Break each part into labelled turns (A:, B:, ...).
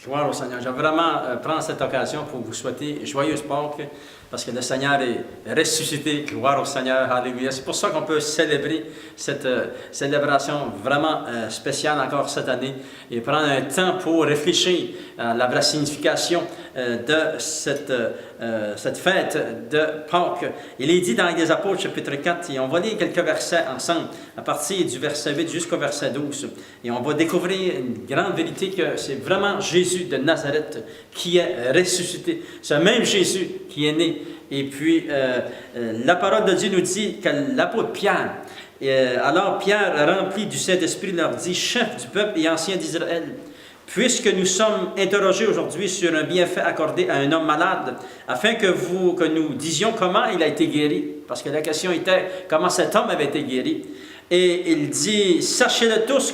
A: Gloire au Seigneur. J'aimerais vraiment prendre cette occasion pour vous souhaiter joyeuse Pâques, parce que le Seigneur est ressuscité. Gloire au Seigneur. Alléluia. C'est pour ça qu'on peut célébrer cette célébration vraiment spéciale encore cette année et prendre un temps pour réfléchir à la vraie signification de cette fête de Pâques. Il est dit dans les Apôtres, chapitre 4, et on va lire quelques versets ensemble, à partir du verset 8 jusqu'au verset 12. Et on va découvrir une grande vérité que c'est vraiment Jésus de Nazareth qui est ressuscité. C'est le même Jésus qui est né. Et puis, la parole de Dieu nous dit que l'apôtre Pierre, alors Pierre, rempli du Saint-Esprit, leur dit, chef du peuple et ancien d'Israël, puisque nous sommes interrogés aujourd'hui sur un bienfait accordé à un homme malade, afin que nous disions comment il a été guéri, parce que la question était comment cet homme avait été guéri. Et il dit, sachez-le tous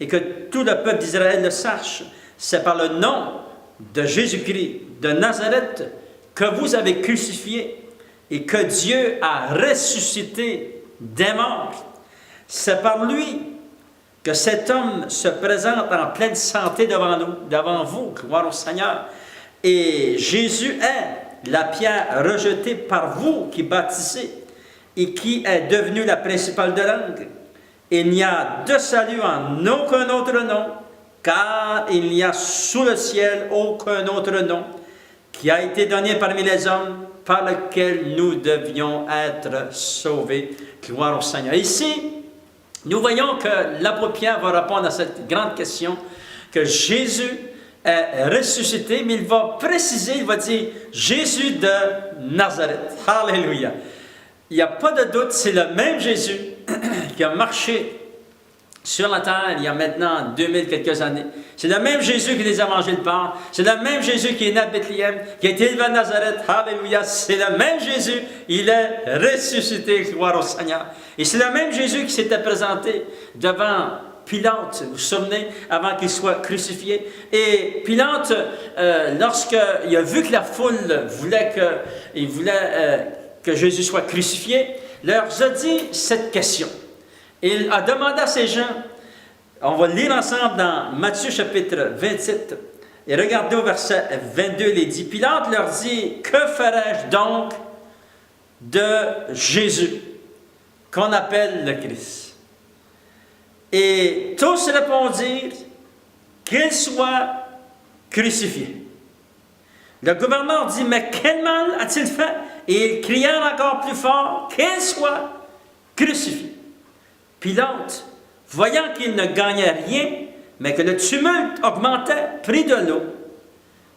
A: et que tout le peuple d'Israël le sache, c'est par le nom de Jésus-Christ de Nazareth que vous avez crucifié et que Dieu a ressuscité des morts. C'est par lui que cet homme se présente en pleine santé devant vous, gloire au Seigneur. Et Jésus est la pierre rejetée par vous qui bâtissez et qui est devenue la principale de l'angle. Il n'y a de salut en aucun autre nom, car il n'y a sous le ciel aucun autre nom qui a été donné parmi les hommes par lequel nous devions être sauvés. Gloire au Seigneur. Ici, nous voyons que l'apôtre Pierre va répondre à cette grande question, que Jésus est ressuscité, mais il va préciser, il va dire Jésus de Nazareth. Alléluia. Il n'y a pas de doute, c'est le même Jésus qui a marché sur la terre il y a maintenant 2000 quelques années. C'est le même Jésus qui les a mangé le pain. C'est le même Jésus qui est né à Bethléem, qui a été élevé à Nazareth. Alléluia. C'est le même Jésus. Il est ressuscité. Gloire au Seigneur. Et c'est le même Jésus qui s'était présenté devant Pilate, vous vous souvenez, avant qu'il soit crucifié. Et Pilate, lorsqu'il a vu que la foule voulait que Jésus soit crucifié, leur a dit cette question. Il a demandé à ces gens, on va le lire ensemble dans Matthieu chapitre 27, et regardez au verset 22, il est dit, Pilate leur dit, que ferai-je donc de Jésus, qu'on appelle le Christ? Et tous répondirent, qu'il soit crucifié. Le gouverneur dit, mais quel mal a-t-il fait? Et il cria encore plus fort, qu'il soit crucifié. Pilate, voyant qu'il ne gagnait rien, mais que le tumulte augmentait, prit de l'eau,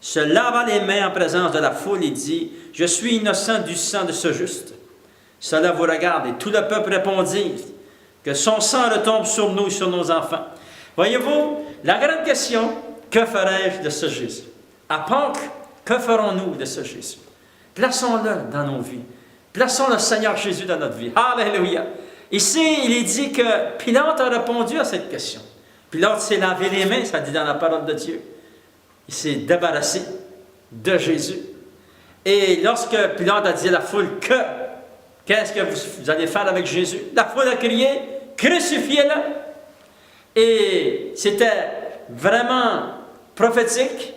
A: se lava les mains en présence de la foule et dit, « Je suis innocent du sang de ce juste. » Cela vous regarde. Et tout le peuple répondit, « Que son sang retombe sur nous et sur nos enfants. » Voyez-vous, la grande question, que ferai-je de ce Jésus? À Pâques, que ferons-nous de ce Jésus? Plaçons-le dans nos vies. Plaçons le Seigneur Jésus dans notre vie. Alléluia! Ici, il est dit que Pilate a répondu à cette question. Pilate s'est lavé les mains, ça dit dans la parole de Dieu. Il s'est débarrassé de Jésus. Et lorsque Pilate a dit à la foule, qu'est-ce que vous allez faire avec Jésus? La foule a crié, crucifiez-le! Et c'était vraiment prophétique.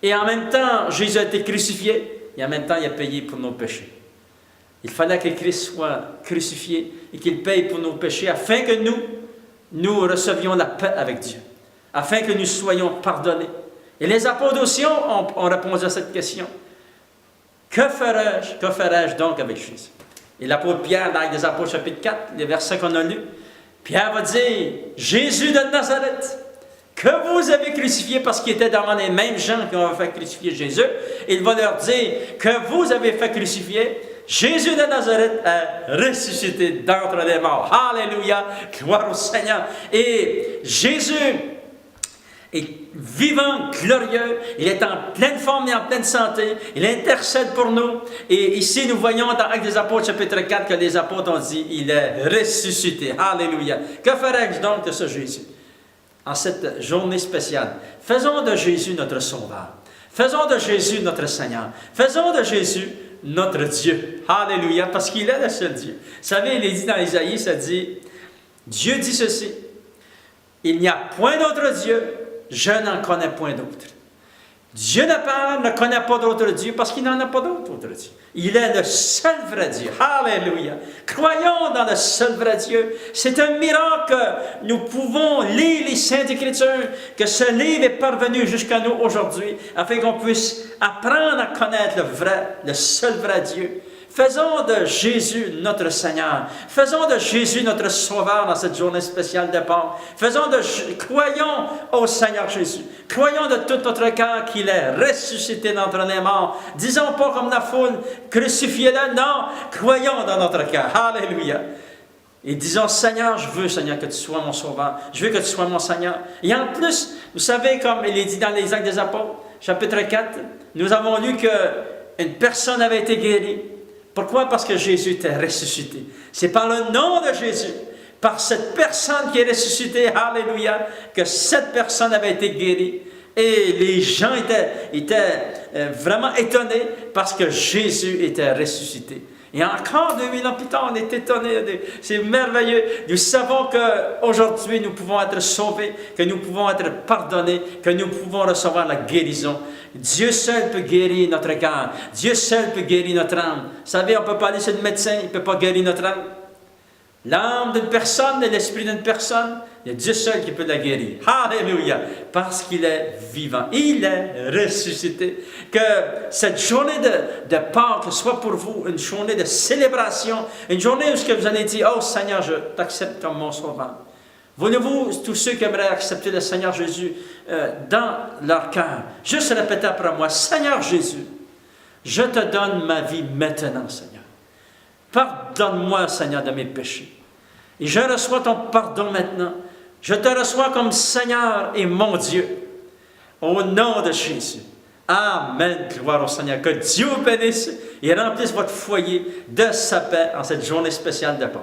A: Et en même temps, Jésus a été crucifié. Et en même temps, il a payé pour nos péchés. Il fallait que Christ soit crucifié et qu'il paye pour nos péchés afin que nous recevions la paix avec Dieu, afin que nous soyons pardonnés. Et les apôtres aussi ont répondu à cette question. Que ferai-je donc avec Jésus? Et l'apôtre Pierre, dans les Apôtres chapitre 4, les versets qu'on a lus, Pierre va dire, Jésus de Nazareth, que vous avez crucifié, parce qu'il était devant les mêmes gens qui ont fait crucifier Jésus, il va leur dire que vous avez fait crucifier Jésus de Nazareth est ressuscité d'entre les morts. Alléluia, gloire au Seigneur. Et Jésus est vivant, glorieux, il est en pleine forme et en pleine santé, il intercède pour nous. Et ici, nous voyons dans Actes des Apôtres, chapitre 4, que les apôtres ont dit, il est ressuscité. Alléluia. Que ferai-je donc de ce Jésus? En cette journée spéciale, faisons de Jésus notre Sauveur. Faisons de Jésus notre Seigneur. Faisons de Jésus notre Dieu. Alléluia, parce qu'il est le seul Dieu. Vous savez, il est dit dans Isaïe, ça dit, Dieu dit ceci, il n'y a point d'autre Dieu, je n'en connais point d'autre. Dieu ne parle, ne connaît pas d'autre Dieu parce qu'il n'en a pas d'autre Dieu. Il est le seul vrai Dieu. Alléluia. Croyons dans le seul vrai Dieu. C'est un miracle que nous pouvons lire les Saintes Écritures, que ce livre est parvenu jusqu'à nous aujourd'hui, afin qu'on puisse apprendre à connaître le seul vrai Dieu. Faisons de Jésus notre Seigneur. Faisons de Jésus notre Sauveur dans cette journée spéciale de Pâques. Croyons au Seigneur Jésus. Croyons de tout notre cœur qu'il est ressuscité d'entre les morts. Disons pas comme la foule, crucifiez-le. Non, croyons dans notre cœur. Alléluia. Et disons, Seigneur, je veux, Seigneur, que tu sois mon Sauveur. Je veux que tu sois mon Seigneur. Et en plus, vous savez, comme il est dit dans les Actes des Apôtres, chapitre 4, nous avons lu qu'une personne avait été guérie. Pourquoi? Parce que Jésus était ressuscité. C'est par le nom de Jésus, par cette personne qui est ressuscitée, alléluia, que cette personne avait été guérie. Et les gens étaient vraiment étonnés parce que Jésus était ressuscité. Et encore 2000 ans plus tard, on est étonnés. C'est merveilleux. Nous savons qu'aujourd'hui, nous pouvons être sauvés, que nous pouvons être pardonnés, que nous pouvons recevoir la guérison. Dieu seul peut guérir notre cœur. Dieu seul peut guérir notre âme. Vous savez, on ne peut pas aller chez le médecin, il ne peut pas guérir notre âme. L'âme d'une personne et l'esprit d'une personne, il y a Dieu seul qui peut la guérir. Alléluia! Parce qu'il est vivant. Il est ressuscité. Que cette journée de Pâques soit pour vous une journée de célébration, une journée où vous allez dire, « Oh Seigneur, je t'accepte comme mon sauveur. » Voulez-vous, tous ceux qui aimeraient accepter le Seigneur Jésus dans leur cœur, juste répéter après moi, « Seigneur Jésus, je te donne ma vie maintenant, Seigneur. Pardonne-moi, Seigneur, de mes péchés. Et je reçois ton pardon maintenant. Je te reçois comme Seigneur et mon Dieu. Au nom de Jésus. Amen. Gloire au Seigneur. Que Dieu vous bénisse et remplisse votre foyer de sa paix en cette journée spéciale de Pâques.